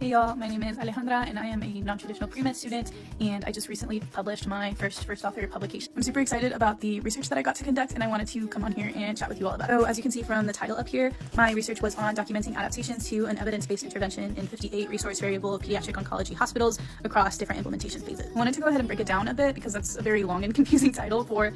Hey y'all, my name is Alejandra and I am a non-traditional pre-med student, and I just recently published my first author publication. I'm super excited about the research that I got to conduct, and I wanted to come on here and chat with you all about it. So as you can see from the title up here, my research was on documenting adaptations to an evidence-based intervention in 58 resource variable pediatric oncology hospitals across different implementation phases. I wanted to go ahead and break it down a bit because that's a very long and confusing title for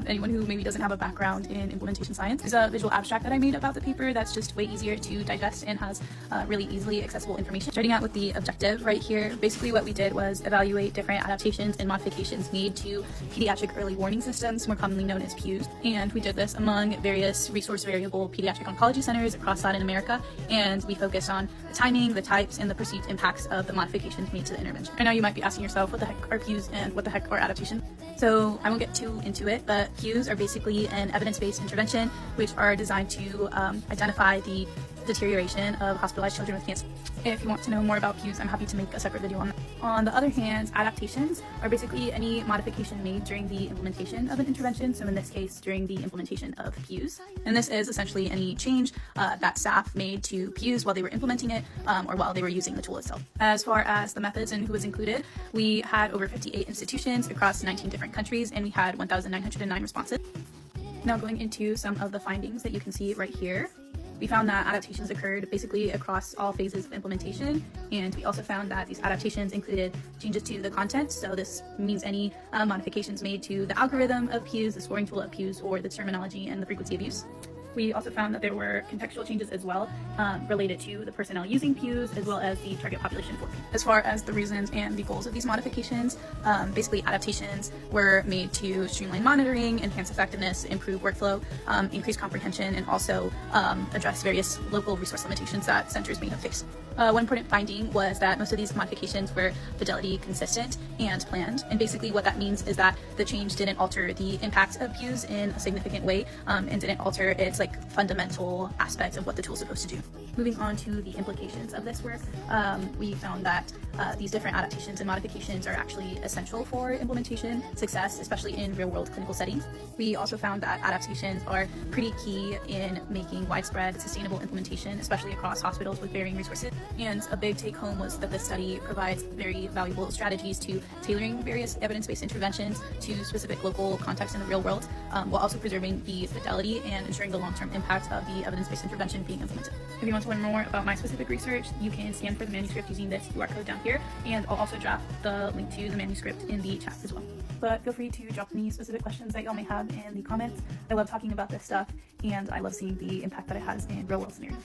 anyone who maybe doesn't have a background in implementation science. There's a visual abstract that I made about the paper that's just way easier to digest and has really easily accessible information. Starting out with the objective right here, basically what we did was evaluate different adaptations and modifications made to Pediatric Early Warning Systems, more commonly known as PEWS. And we did this among various resource variable pediatric oncology centers across Latin America, and we focused on the timing, the types, and the perceived impacts of the modifications made to the intervention. I know you might be asking yourself, what the heck are PEWS and what the heck are adaptations? So I won't get too into it, but PEWS are basically an evidence-based intervention which are designed to identify the deterioration of hospitalized children with cancer. If you want to know more about PEWS, I'm happy to make a separate video on that. On the other hand, adaptations are basically any modification made during the implementation of an intervention, so in this case, during the implementation of PEWS. And this is essentially any change that staff made to PEWS while they were implementing it or while they were using the tool itself. As far as the methods and who was included, we had over 58 institutions across 19 different countries, and we had 1,909 responses. Now going into some of the findings that you can see right here. We found that adaptations occurred basically across all phases of implementation, and we also found that these adaptations included changes to the content, so this means any modifications made to the algorithm of PEWS, the scoring tool of PEWS, or the terminology and the frequency of use. We also found that there were contextual changes as well related to the personnel using PEWS as well as the target population for PEWS. As far as the reasons and the goals of these modifications, basically adaptations were made to streamline monitoring, enhance effectiveness, improve workflow, increase comprehension, and also address various local resource limitations that centers may have faced. One important finding was that most of these modifications were fidelity consistent and planned, and basically what that means is that the change didn't alter the impact of PEWS in a significant way and didn't alter its fundamental aspects of what the tool is supposed to do. Moving on to the implications of this work, we found that these different adaptations and modifications are actually essential for implementation success, especially in real-world clinical settings. We also found that adaptations are pretty key in making widespread sustainable implementation, especially across hospitals with varying resources. And a big take-home was that this study provides very valuable strategies to tailoring various evidence-based interventions to specific local contexts in the real world, while also preserving the fidelity and ensuring the long-term impact of the evidence-based intervention being implemented. If you want to learn more about my specific research, you can scan for the manuscript using this QR code down here, and I'll also drop the link to the manuscript in the chat as well. But feel free to drop any specific questions that y'all may have in the comments. I love talking about this stuff, and I love seeing the impact that it has in real-world scenarios.